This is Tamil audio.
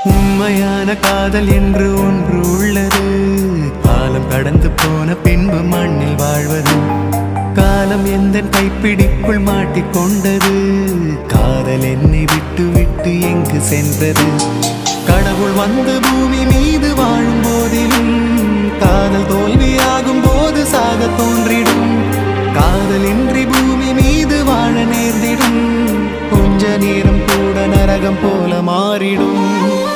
உண்மையான காதல் என்று ஒன்று உள்ளது. காலம் கடந்து போன பின்பு மண்ணில் வாழ்வது. காலம் எந்த கைப்பிடிக்குள் மாட்டிக்கொண்டது. காதல் என்னை விட்டு விட்டு எங்கு சென்றது? கடவுள் வந்து பூமி மீது வாழும் போதிலும் காதல் தோல்வியாகும் போது சாக தோன்றிடும். காதலின்றி பூமி மீது வாழ நேர்ந்திடும். கொஞ்ச நேரம் கூட நரகம் போல மாறிடும்.